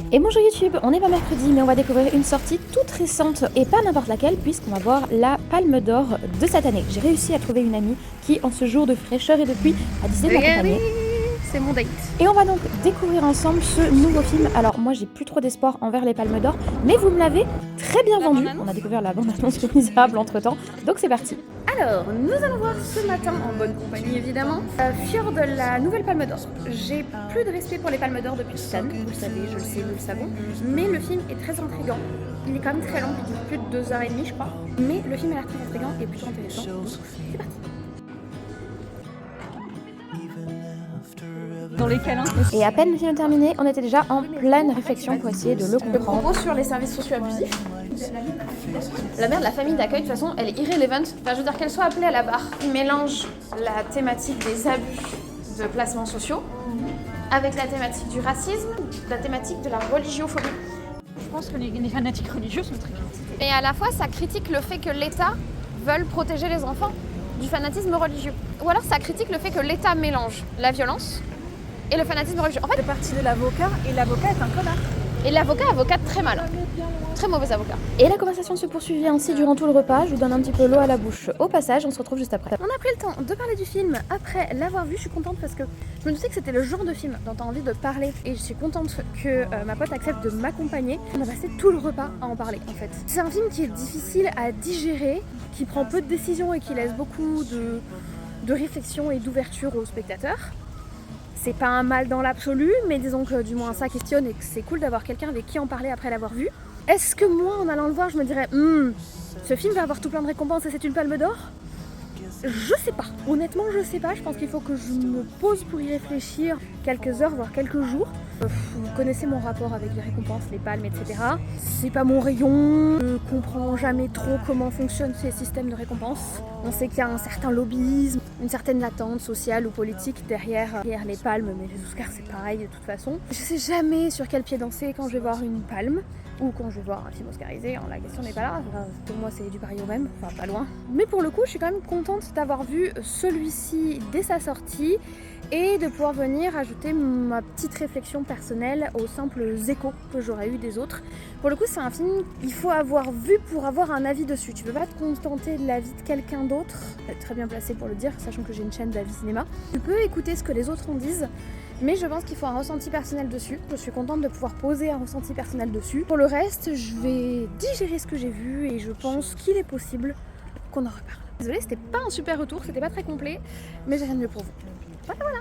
Et bonjour YouTube, on est pas mercredi mais on va découvrir une sortie toute récente et pas n'importe laquelle puisqu'on va voir la Palme d'Or de cette année. J'ai réussi à trouver une amie qui en ce jour de fraîcheur et de pluie a décidé de m'accompagner. C'est mon date. Et on va donc découvrir ensemble ce nouveau film. Alors moi j'ai plus trop d'espoir envers les Palmes d'Or mais vous me l'avez très bien vendu. On a découvert la bande-annonce de Misérable entre temps, donc c'est parti. Alors, nous allons voir ce matin, en bonne compagnie évidemment, Fjord, la nouvelle Palme d'Or. J'ai plus de respect pour les Palmes d'Or depuis Titan, vous le savez, je le sais, nous le savons. Mais le film est très intriguant. Il est quand même très long, il dure plus de 2h30 je crois. Mais le film a l'air très intriguant et plutôt intéressant. Donc, c'est parti. Dans les câlins. Et à peine le film terminé, on était déjà en pleine réflexion pour essayer de le Le comprendre. propos sur les services sociaux abusifs. La mère de la famille d'accueil, de toute façon, elle est irrelevant. Enfin, je veux dire qu'elle soit appelée à la barre. Il mélange la thématique des abus de placements sociaux avec la thématique du racisme, la thématique de la religiophobie. Je pense que les fanatiques religieux sont très critiqués. Et à la fois, ça critique le fait que l'État veuille protéger les enfants du fanatisme religieux. Ou alors, ça critique le fait que l'État mélange la violence et le fanatisme religieux. En fait, C'est parti de l'avocat et l'avocat est un connard. et l'avocat avocate très mal. Très mauvais avocat. Et la conversation se poursuivit ainsi durant tout le repas. Je vous donne un petit peu l'eau à la bouche au passage, on se retrouve juste après. On a pris le temps de parler du film après l'avoir vu. Je suis contente parce que je me doutais que c'était le genre de film dont tu as envie de parler. Et je suis contente que ma pote accepte de m'accompagner. On a passé tout le repas à en parler en fait. C'est un film qui est difficile à digérer, qui prend peu de décisions et qui laisse beaucoup de réflexion et d'ouverture aux spectateurs. C'est pas un mal dans l'absolu, mais disons que du moins ça questionne et que c'est cool d'avoir quelqu'un avec qui en parler après l'avoir vu. Est-ce que moi, en allant le voir, je me dirais ce film va avoir tout plein de récompenses et c'est une palme d'or? Je sais pas. Honnêtement, je sais pas. Je pense qu'il faut que je me pose pour y réfléchir quelques heures, voire quelques jours. Vous connaissez mon rapport avec les récompenses, les palmes, etc. C'est pas mon rayon. Je comprends jamais trop comment fonctionnent ces systèmes de récompenses. On sait qu'il y a un certain lobbyisme, une certaine attente sociale ou politique derrière les palmes, mais les Oscars c'est pareil de toute façon. Je sais jamais sur quel pied danser quand je vais voir une palme ou quand je vais voir un film oscarisé. La question n'est pas là. Enfin, pour moi c'est du pari au même, enfin pas loin. Mais pour le coup, je suis quand même contente d'avoir vu celui-ci dès sa sortie et de pouvoir venir ajouter ma petite réflexion personnelle aux simples échos que j'aurais eu des autres. Pour le coup, c'est un film qu'il faut avoir vu pour avoir un avis dessus. Tu peux pas te contenter de l'avis de quelqu'un d'autre, très bien placé pour le dire, sachant que j'ai une chaîne d'avis cinéma. Tu peux écouter ce que les autres en disent, mais je pense qu'il faut un ressenti personnel dessus. Je suis contente de pouvoir poser un ressenti personnel dessus. Pour le reste, je vais digérer ce que j'ai vu et je pense qu'il est possible qu'on en reparle. Désolée, c'était pas un super retour, c'était pas très complet, mais j'ai rien de mieux pour vous. Voilà.